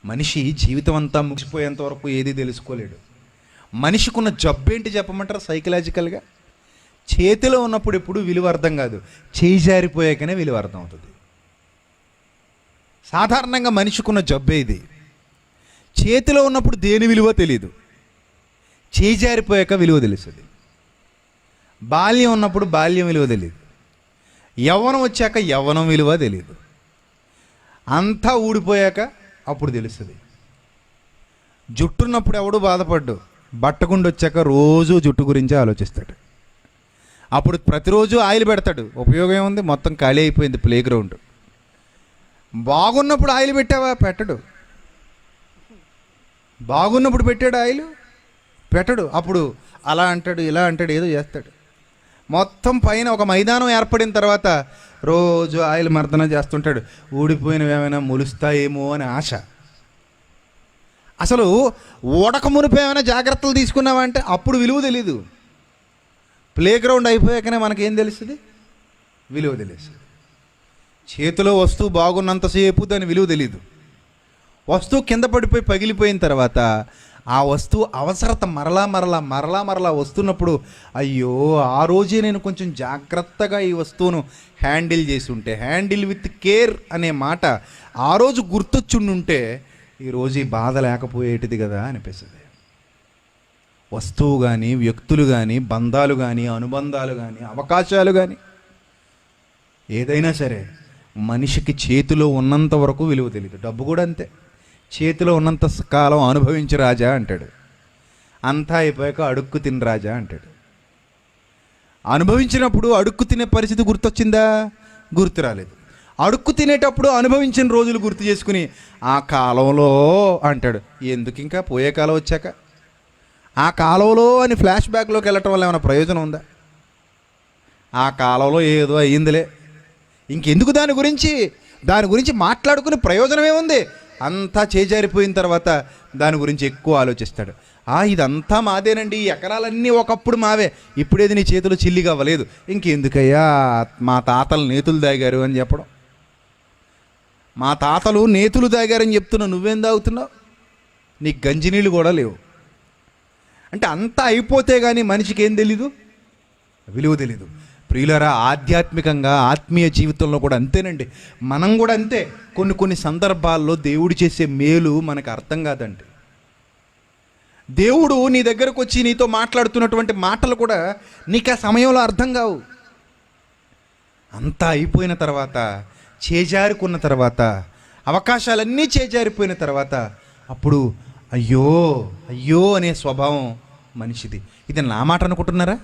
మనిషి జీవితం అంతా ముగిసిపోయేంత వరకు ఏది తెలుసుకోలేడు. మనిషికున్న జబ్బు ఏంటి చెప్పమంటారు? సైకలాజికల్గా చేతిలో ఉన్నప్పుడు ఎప్పుడు విలువ అర్థం కాదు, చేయి జారిపోయాకనే విలువ అర్థం అవుతుంది. సాధారణంగా మనిషికున్న జబ్బే ఇది. చేతిలో ఉన్నప్పుడు దేని విలువ తెలియదు, చేయి జారిపోయాక విలువ తెలుస్తుంది. బాల్యం ఉన్నప్పుడు బాల్యం విలువ తెలియదు, యవ్వనం వచ్చాక యవ్వనం విలువ తెలియదు, అంతా ఊడిపోయాక అప్పుడు తెలుస్తుంది. జుట్టున్నప్పుడు ఎవడు బాధపడ్డు, బట్టగుండి వచ్చాక రోజు జుట్టు గురించి ఆలోచిస్తాడు. అప్పుడు ప్రతిరోజు ఆయిల్ పెడతాడు, ఉపయోగం ఏముంది? మొత్తం ఖాళీ అయిపోయింది ప్లే గ్రౌండ్. బాగున్నప్పుడు ఆయిల్ పెట్టావా? పెట్టడు. బాగున్నప్పుడు పెట్టాడు ఆయిల్? పెట్టడు. అప్పుడు అలా అంటాడు, ఇలా అంటాడు, ఏదో చేస్తాడు. మొత్తం పైన ఒక మైదానం ఏర్పడిన తర్వాత రోజు ఆయిల్ మర్దన చేస్తుంటాడు. ఊడిపోయినవి ఏమైనా మొలుస్తాయేమో అని ఆశ. అసలు ఓడక మునిపి ఏమైనా జాగ్రత్తలు తీసుకున్నావా అంటే అప్పుడు విలువ తెలీదు. ప్లే గ్రౌండ్ అయిపోయాకనే మనకేం తెలుస్తుంది? విలువ తెలుస్తుంది. చేతిలో వస్తువు బాగున్నంతసేపు దాని విలువ తెలీదు. వస్తువు కింద పడిపోయి పగిలిపోయిన తర్వాత ఆ వస్తువు అవసరత మరలా వస్తున్నప్పుడు, అయ్యో ఆ రోజే నేను కొంచెం జాగ్రత్తగా ఈ వస్తువును హ్యాండిల్ చేసి ఉంటే, హ్యాండిల్ విత్ కేర్ అనే మాట ఆ రోజు గుర్తొచ్చుండుంటే ఈరోజు ఈ బాధ లేకపోయేటిది కదా అనిపిస్తుంది. వస్తువు కానీ, వ్యక్తులు కానీ, బంధాలు కానీ, అనుబంధాలు కానీ, అవకాశాలు కానీ, ఏదైనా సరే మనిషికి చేతిలో ఉన్నంత వరకు విలువ తెలియదు. డబ్బు కూడా అంతే. చేతిలో ఉన్నంత కాలం అనుభవించి రాజా అంటాడు, అంతా అయిపోయాక అడుక్కు తిని రాజా అంటాడు. అనుభవించినప్పుడు అడుక్కు తినే పరిస్థితి గుర్తొచ్చిందా? గుర్తు రాలేదు. అడుక్కు తినేటప్పుడు అనుభవించిన రోజులు గుర్తు చేసుకుని ఆ కాలంలో అంటాడు. ఎందుకు ఇంకా పోయే కాలం వచ్చాక ఆ కాలంలో అని ఫ్లాష్ బ్యాక్లోకి వెళ్ళటం వల్ల ఏమైనా ప్రయోజనం ఉందా? ఆ కాలంలో ఏదో అయ్యిందిలే, ఇంకెందుకు దాని గురించి మాట్లాడుకునే ప్రయోజనం ఏముంది? అంతా చేజారిపోయిన తర్వాత దాని గురించి ఎక్కువ ఆలోచిస్తాడు. ఇదంతా మాదేనండి, ఈ ఎకరాలన్నీ ఒకప్పుడు మావే, ఇప్పుడేది నీ చేతిలో చిల్లిగా అవ్వలేదు, ఇంకెందుకయ్యా మా తాతలు నేతులు దాగారు అని చెప్పడం. మా తాతలు నేతులు దాగారని చెప్తున్నావు, నువ్వేం తాగుతున్నావు? నీకు గంజినీళ్ళు కూడా లేవు. అంటే అంతా అయిపోతే కానీ మనిషికి ఏం తెలీదు? విలువ తెలీదు. ప్రియులారా, ఆధ్యాత్మికంగా ఆత్మీయ జీవితంలో కూడా అంతేనండి. మనం కూడా అంతే. కొన్ని సందర్భాల్లో దేవుడు చేసే మేలు మనకు అర్థం కాదండి. దేవుడు నీ దగ్గరకు వచ్చి నీతో మాట్లాడుతున్నటువంటి మాటలు కూడా నీకు ఆ సమయంలో అర్థం కావు. అంతా అయిపోయిన తర్వాత, చేజారుకున్న తర్వాత, అవకాశాలన్నీ చేజారిపోయిన తర్వాత అప్పుడు అయ్యో అయ్యో అనే స్వభావం మనిషిది. ఇది నా మాట అనుకుంటున్నారా?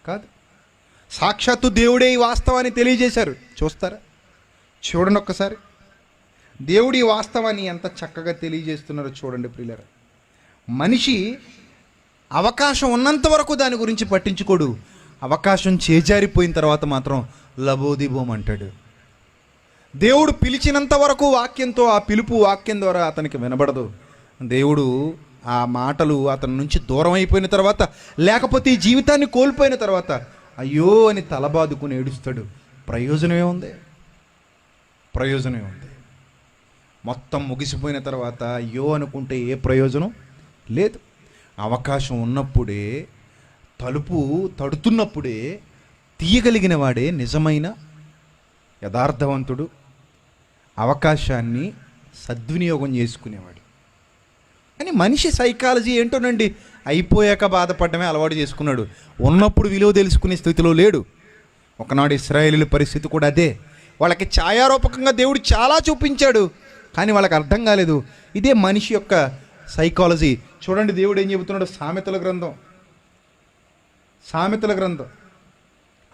కాదు. సాక్షాత్తు దేవుడే ఈ వాస్తవాన్ని తెలియజేశారు. చూస్తారా? చూడండి ఒక్కసారి. దేవుడు ఈ వాస్తవాన్ని ఎంత చక్కగా తెలియజేస్తున్నారో చూడండి ప్రియులారా. మనిషి అవకాశం ఉన్నంత వరకు దాని గురించి పట్టించుకోడు. అవకాశం చేజారిపోయిన తర్వాత మాత్రం లబోదిబోం అంటాడు. దేవుడు పిలిచినంత వరకు వాక్యంతో, ఆ పిలుపు వాక్యం ద్వారా అతనికి వినబడదు. దేవుడు ఆ మాటలు అతని నుంచి దూరం అయిపోయిన తర్వాత, లేకపోతే ఈ జీవితాన్ని కోల్పోయిన తర్వాత అయ్యో అని తలబాదుకుని ఏడుస్తాడు. ప్రయోజనమే ఉంది? మొత్తం ముగిసిపోయిన తర్వాత అయ్యో అనుకుంటే ఏ ప్రయోజనం లేదు. అవకాశం ఉన్నప్పుడే, తలుపు తడుతున్నప్పుడే తీయగలిగిన వాడే నిజమైన యథార్థవంతుడు, అవకాశాన్ని సద్వినియోగం చేసుకునేవాడు. కానీ మనిషి సైకాలజీ ఏంటోనండి, అయిపోయాక బాధపడమే అలవాటు చేసుకున్నాడు. ఉన్నప్పుడు విలువ తెలుసుకునే స్థితిలో లేడు. ఒకనాడు ఇశ్రాయేలీయుల పరిస్థితి కూడా అదే. వాళ్ళకి ఛాయారూపకంగా దేవుడు చాలా చూపించాడు, కానీ వాళ్ళకి అర్థం కాలేదు. ఇదే మనిషి యొక్క సైకాలజీ. చూడండి దేవుడు ఏం చెబుతున్నాడు. సామెతల గ్రంథం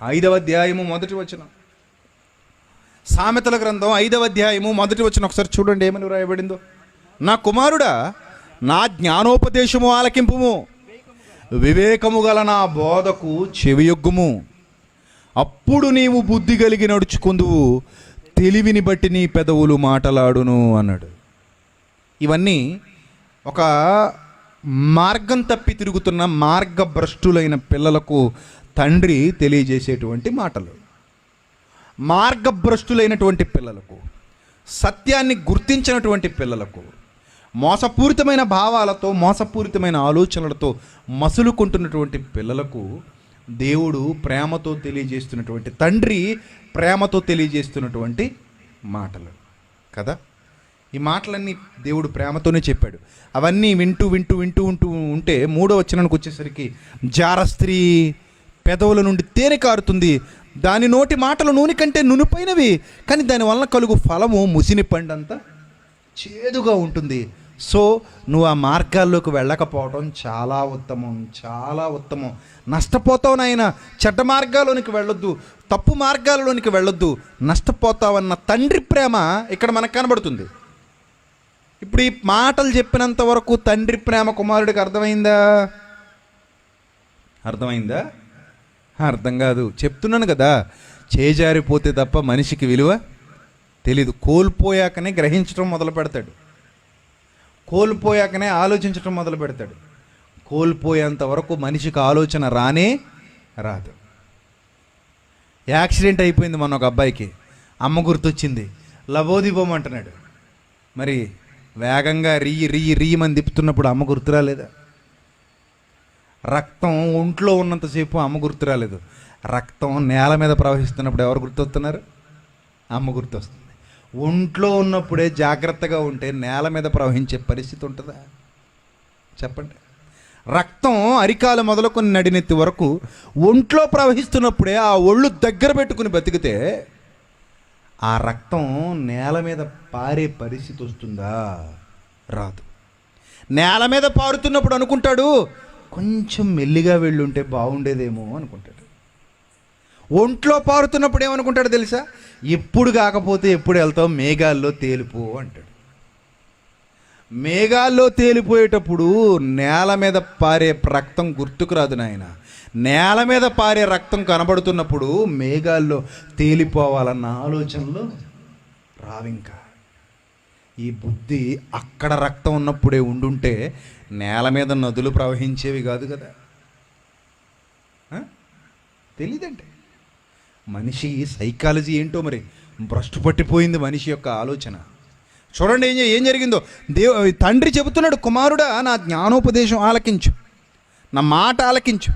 5వ అధ్యాయము 1వ వచనం. సామెతల గ్రంథం 5వ అధ్యాయము 1వ వచనం ఒకసారి చూడండి ఏమని రాయబడిందో. నా కుమారుడా, నా జ్ఞానోపదేశము ఆలకింపుము, వివేకము గల నా బోధకు చెవియొగ్గుము, అప్పుడు నీవు బుద్ధి కలిగి నడుచుకుందువు, తెలివిని బట్టి నీ పెదవులు మాటలాడును అన్నాడు. ఇవన్నీ ఒక మార్గం తప్పి తిరుగుతున్న మార్గభ్రష్టులైన పిల్లలకు తండ్రి తెలియజేసేటువంటి మాటలు. మార్గభ్రష్టులైనటువంటి పిల్లలకు, సత్యాన్ని గుర్తించినటువంటి పిల్లలకు, మోసపూరితమైన భావాలతో మోసపూరితమైన ఆలోచనలతో మసులుకుంటున్నటువంటి పిల్లలకు దేవుడు ప్రేమతో తెలియజేస్తున్నటువంటి, తండ్రి ప్రేమతో తెలియజేస్తున్నటువంటి మాటలు కదా. ఈ మాటలన్నీ దేవుడు ప్రేమతోనే చెప్పాడు. అవన్నీ వింటూ వింటూ వింటూ ఉంటూ ఉంటే 3వ వచనానికి వచ్చేసరికి, జారస్త్రీ పెదవుల నుండి తేనె కారుతుంది, దాని నోటి మాటలు నూనె కంటే నునుపైనవి, కానీ దాని వలన కలుగు ఫలము ముసిని పండంతా చేదుగా ఉంటుంది. సో నువ్వు ఆ మార్గాల్లోకి వెళ్ళకపోవడం చాలా ఉత్తమం, చాలా ఉత్తమం. నష్టపోతావు నాయన, చెడ్డ మార్గాల్లోనికి వెళ్ళొద్దు, తప్పు మార్గాలలోనికి వెళ్ళొద్దు, నష్టపోతావన్న తండ్రి ప్రేమ ఇక్కడ మనకు కనబడుతుంది. ఇప్పుడు ఈ మాటలు చెప్పినంత వరకు తండ్రి ప్రేమ కుమారుడికి అర్థమైందా? అర్థమైందా? అర్థం కాదు. చెప్తున్నాను కదా, చేజారిపోతే తప్ప మనిషికి విలువ తెలీదు. కోల్పోయాకనే గ్రహించడం మొదలు పెడతాడు, కోల్పోయాకనే ఆలోచించడం మొదలు పెడతాడు. కోల్పోయేంత వరకు మనిషికి ఆలోచన రానే రాదు. యాక్సిడెంట్ అయిపోయింది మొన్న ఒక అబ్బాయికి, అమ్మ గుర్తొచ్చింది, లబోదిబోమంటున్నాడు. మరి వేగంగా రీయమని తిప్పుతున్నప్పుడు అమ్మ గుర్తు రాలేదా? రక్తం ఒంట్లో ఉన్నంతసేపు అమ్మ గుర్తు రాలేదు. రక్తం నేల మీద ప్రవహిస్తున్నప్పుడు ఎవరు గుర్తొస్తున్నారు? అమ్మ గుర్తొస్తుంది. ఒంట్లో ఉన్నప్పుడే జాగ్రత్తగా ఉంటే నేల మీద ప్రవహించే పరిస్థితి ఉంటుందా? చెప్పండి. రక్తం అరికాలు మొదలుకొని నడినెత్తి వరకు ఒంట్లో ప్రవహిస్తున్నప్పుడే ఆ ఒళ్ళు దగ్గర పెట్టుకుని బతికితే ఆ రక్తం నేల మీద పారే పరిస్థితి వస్తుందా? రాదు. నేల మీద పారుతున్నప్పుడు అనుకుంటాడు, కొంచెం మెల్లిగా వెళ్ళుంటే బాగుండేదేమో అనుకుంటాడు. ఒంట్లో పారుతున్నప్పుడు ఏమనుకుంటాడు తెలుసా? ఎప్పుడు కాకపోతే ఎప్పుడు వెళ్తావు, మేఘాల్లో తేలిపో అంటాడు. మేఘాల్లో తేలిపోయేటప్పుడు నేల మీద పారే రక్తం గుర్తుకు రాదు నాయన. నేల మీద పారే రక్తం కనబడుతున్నప్పుడు మేఘాల్లో తేలిపోవాలన్న ఆలోచనలు రావింకా. ఈ బుద్ధి అక్కడ రక్తం ఉన్నప్పుడే ఉండుంటే నేల మీద నదులు ప్రవహించేవి కాదు కదా. తెలీదంటే మనిషి సైకాలజీ ఏంటో మరి భ్రష్టు పట్టిపోయింది మనిషి యొక్క ఆలోచన. చూడండి ఏం జరిగిందో. తండ్రి చెబుతున్నాడు, కుమారుడా నా జ్ఞానోపదేశం ఆలకించు, నా మాట ఆలకించు,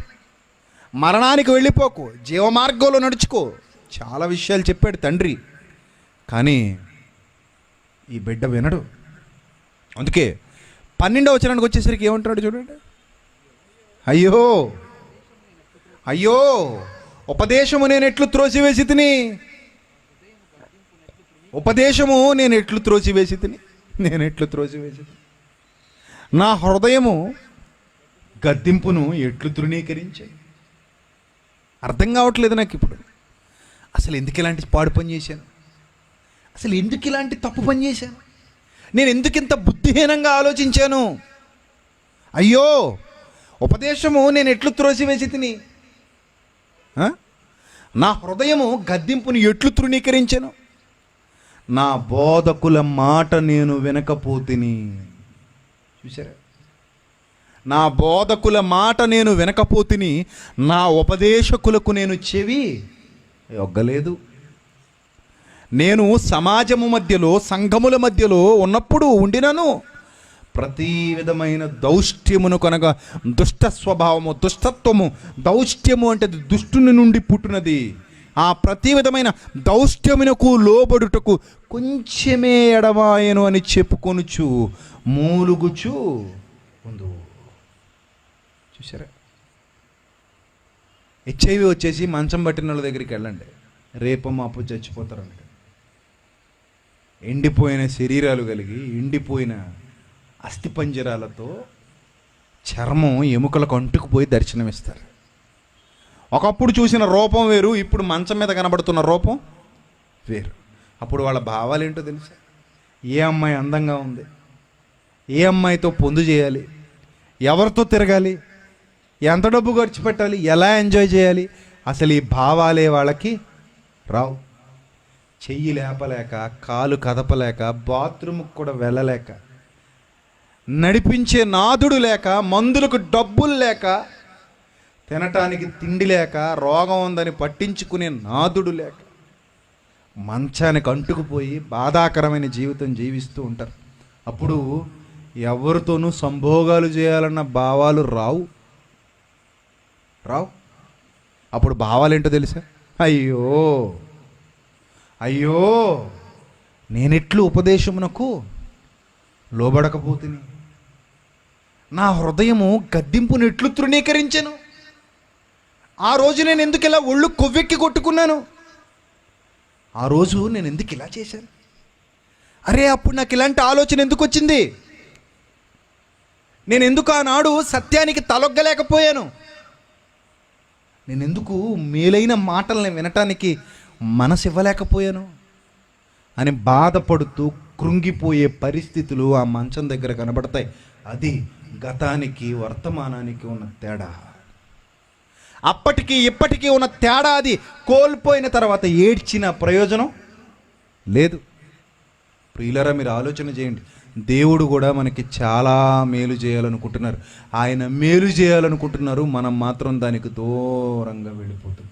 మరణానికి వెళ్ళిపోకు, జీవమార్గంలో నడుచుకో. చాలా విషయాలు చెప్పాడు తండ్రి, కానీ ఈ బిడ్డ వినడు. అందుకే 12వ వచనానికి వచ్చేసరికి ఏమంటున్నాడు చూడండి, అయ్యో అయ్యో ఉపదేశము నేను ఎట్లు త్రోసివేసి తిని, ఉపదేశము నేను ఎట్లు త్రోసివేసి తిని, నేను ఎట్లు త్రోసివేసి తిని, నా హృదయము గద్దింపును ఎట్లు తృణీకరించాయి. అర్థం కావట్లేదు నాకు ఇప్పుడు. అసలు ఎందుకు ఇలాంటి పాడు పని చేశాను? అసలు ఎందుకు ఇలాంటి తప్పు పని చేశాను? నేను ఎందుకు ఇంత బుద్ధిహీనంగా ఆలోచించాను? అయ్యో ఉపదేశము నేను ఎట్లు త్రోసివేసి తిని, నా హృదయము గద్దింపును ఎట్లు తృణీకరించాను, నా బోధకుల మాట నేను వినకపోతిని. చూసారా? నా బోధకుల మాట నేను వినకపోతిని, నా ఉపదేశకులకు నేను చెవి యొగ్గలేదు. నేను సమాజము మధ్యలో, సంఘముల మధ్యలో ఉన్నప్పుడు ఉండినను ప్రతి విధమైన దౌష్ట్యమును కనుక, దుష్ట స్వభావము, దుష్టత్వము, దౌష్ట్యము అంటే దుష్టుని నుండి పుట్టినది. ఆ ప్రతి విధమైన దౌష్ట్యమునకు లోబడుటకు కొంచెమే ఎడవాయను అని చెప్పుకొనుచు మూలుగుచు ఉండు. చూసారా? హెచ్ఐవి వచ్చేసి మంచం పట్టిన వాళ్ళ దగ్గరికి వెళ్ళండి, రేపు మాపు చచ్చిపోతారంట. ఎండిపోయిన శరీరాలు కలిగి, ఎండిపోయిన అస్థిపంజరాలతో చర్మం ఎముకలకు అంటుకుపోయి దర్శనమిస్తారు. ఒకప్పుడు చూసిన రూపం వేరు, ఇప్పుడు మంచం మీద కనబడుతున్న రూపం వేరు. అప్పుడు వాళ్ళ భావాలు ఏంటో తెలుసా? ఏ అమ్మాయి అందంగా ఉంది, ఏ అమ్మాయితో పొందు చేయాలి, ఎవరితో తిరగాలి, ఎంత డబ్బు ఖర్చు పెట్టాలి, ఎలా ఎంజాయ్ చేయాలి, అసలు ఈ భావాలే వాళ్ళకి రావు. చెయ్యి లేపలేక, కాలు కదపలేక, బాత్రూమ్కి కూడా వెళ్ళలేక, నడిపించే నాదుడు లేక, మందులకు డబ్బులు లేక, తినటానికి తిండి లేక, రోగం ఉందని పట్టించుకునే నాదుడు లేక, మంచానికి అంటుకుపోయి బాధాకరమైన జీవితం జీవిస్తూ ఉంటారు. అప్పుడు ఎవరితోనూ సంభోగాలు చేయాలన్న భావాలు రావు. అప్పుడు భావాలేంటో తెలుసా? అయ్యో అయ్యో నేనెట్లు ఉపదేశమునకు లోబడకపోతిని, నా హృదయము గద్దింపును ఎట్లు తృణీకరించెను, ఆ రోజు నేను ఎందుకు ఇలా ఒళ్ళు కొవ్వెక్కి కొట్టుకున్నాను, ఆ రోజు నేను ఎందుకు ఇలా చేశాను, అరే అప్పుడు నాకు ఇలాంటి ఆలోచన ఎందుకు వచ్చింది, నేను ఎందుకు ఆనాడు సత్యానికి తలొగ్గలేకపోయాను, నేను ఎందుకు మేలైన మాటల్ని వినటానికి మనసు ఇవ్వలేకపోయాను అని బాధపడుతూ కృంగిపోయే పరిస్థితులు ఆ మంచం దగ్గర కనబడతాయి. అది గతానికి వర్తమానానికి ఉన్న తేడా. అప్పటికి ఇప్పటికీ ఉన్న తేడా అది. కోల్పోయిన తర్వాత ఏడ్చిన ప్రయోజనం లేదు. ప్రియులారా, మీరు ఆలోచన చేయండి. దేవుడు కూడా మనకి చాలా మేలు చేయాలనుకుంటున్నారు. ఆయన మేలు చేయాలనుకుంటున్నారు, మనం మాత్రం దానికి దూరంగా వెళ్ళిపోతున్నాం.